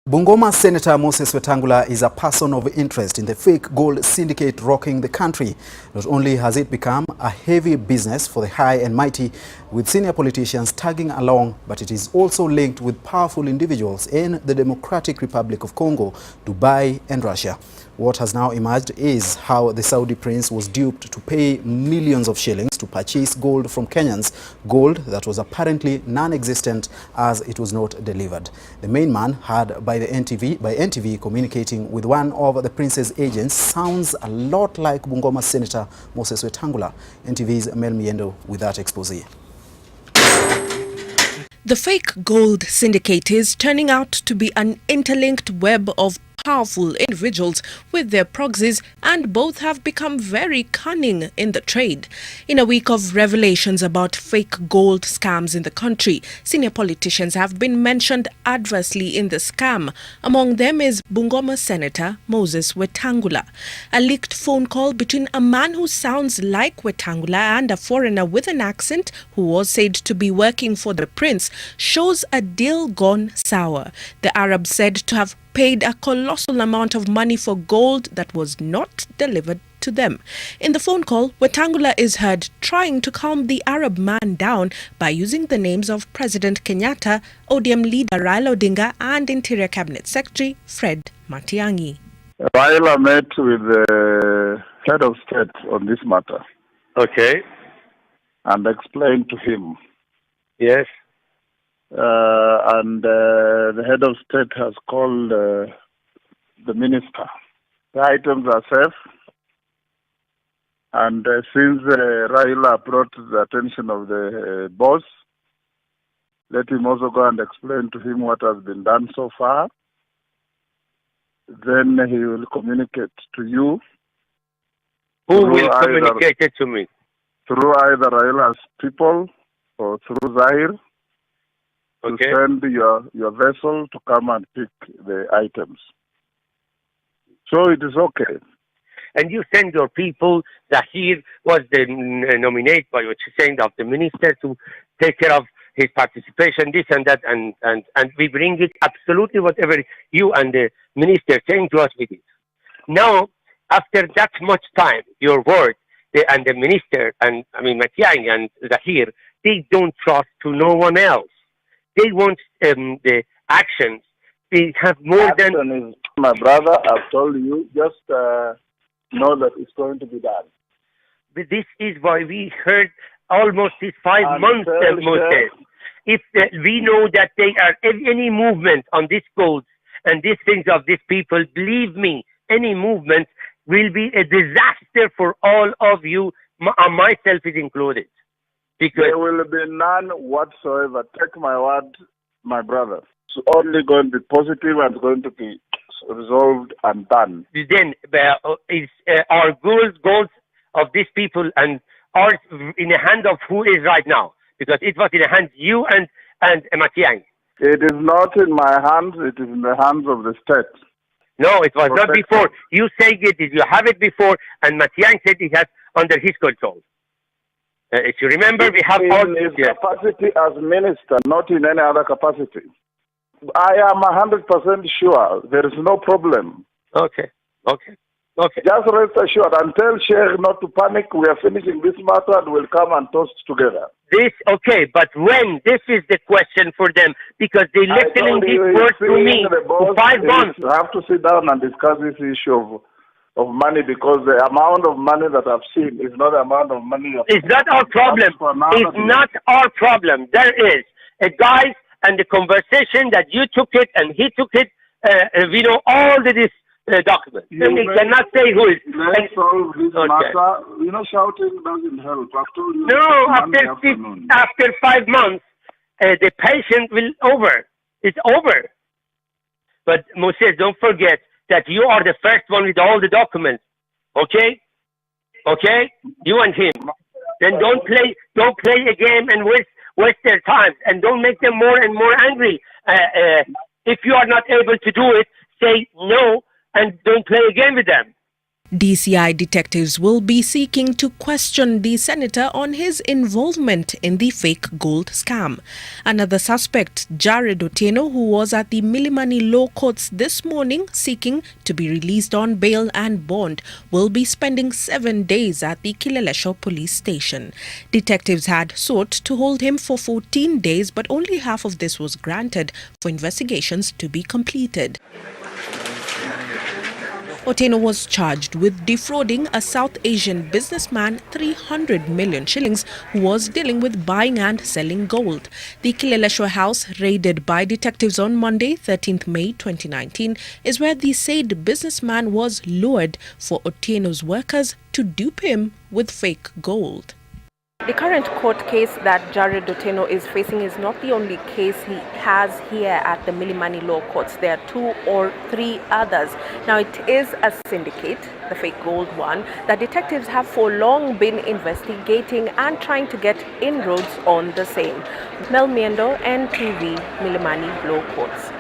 Bungoma Senator Moses Watangula is a person of interest in the fake gold syndicate rocking the country. Not only has it become a heavy business for the high and mighty, with senior politicians tagging along, but it is also linked with powerful individuals in the Democratic Republic of Congo, Dubai and Russia. What has now emerged is how the Saudi prince was duped to pay millions of shillings to purchase gold from Kenyans, gold that was apparently non-existent as it was not delivered. The main man had by NTV communicating with one of the prince's agents sounds a lot like Bungoma Senator Moses Watangula. NTV's Mel Miendo with that expose. The fake gold syndicate is turning out to be an interlinked web of powerful individuals with their proxies, and both have become very cunning in the trade. In a week of revelations about fake gold scams in the country, senior politicians have been mentioned adversely in the scam. Among them is Bungoma Senator Moses Watangula. A leaked phone call between a man who sounds like Watangula and a foreigner with an accent who was said to be working for the prince shows a deal gone sour. The Arab said to have paid a colossal amount of money for gold that was not delivered to them. In the phone call, Watangula is heard trying to calm the Arab man down by using the names of President Kenyatta, ODM leader Raila Odinga and Interior Cabinet Secretary Fred Matiang'i. Raila met with the head of state on this matter. Okay. And explained to him. Yes. The head of state has called the minister. The items are safe. And since Raila brought to the attention of the boss, let him also go and explain to him what has been done so far. Then he will communicate to you. Who will communicate it to me? Through either Raila's people or through Zahir. Okay. To send your vessel to come and pick the items. So it is okay. And you send your people, Zahir was the nominate by what you're saying of the minister to take care of his participation, this and that, and we bring it absolutely whatever you and the minister saying to us with it. Now, after that much time, your word, and the minister, and I mean Matiang'i and Zahir, they don't trust to no one else. They want the actions. They have more Action than... Is, my brother, I've told you, just know that it's going to be done. But this is why we heard almost these 5 months, Moses. If we know that they are any movement on this gold and these things of these people, believe me, any movement will be a disaster for all of you, myself is included. Because there will be none whatsoever. Take my word, my brother. It's only going to be positive and it's going to be resolved and done. Then our goals of these people and are in the hand of who is right now? Because it was in the hands you and Matiang'i. It is not in my hands. It is in the hands of the state. No, it was not before. You say it. You have it before, and Matiang'i said it has under his control. If you remember, we have all his capacity as minister, not in any other capacity. I am 100% sure there is no problem. Okay. Just rest assured and tell Sheikh not to panic. We are finishing this matter and we'll come and toast together. But when? This is the question for them because they listening these words to me for 5 months. We have to sit down and discuss this issue of money because the amount of money that I've seen is not the amount of money. It's not our problem. It's not our problem. There is a guy and the conversation that you took it and he took it. We know all this documents. We cannot say who is. Let's solve this matter. Shouting doesn't help. I've told you. No, after 5 months, the patient will over. It's over. But Moses, don't forget that you are the first one with all the documents. Okay? You and him. Then don't play a game and waste their time and don't make them more and more angry. If you are not able to do it, say no and don't play a game with them. DCI detectives will be seeking to question the senator on his involvement in the fake gold scam. Another suspect, Jared Otieno, who was at the Milimani Law Courts this morning seeking to be released on bail and bond, will be spending 7 days at the Kilelesho police station. Detectives had sought to hold him for 14 days, but only half of this was granted for investigations to be completed. Otieno was charged with defrauding a South Asian businessman 300 million shillings who was dealing with buying and selling gold. The Kilelesho house, raided by detectives on Monday, 13th May 2019, is where the said businessman was lured for Otieno's workers to dupe him with fake gold. The current court case that Jared Otieno is facing is not the only case he has here at the Milimani Law Courts. There are 2 or 3 others. Now, it is a syndicate, the fake gold one, that detectives have for long been investigating and trying to get inroads on the same. Mel Miendo, NTV, Milimani Law Courts.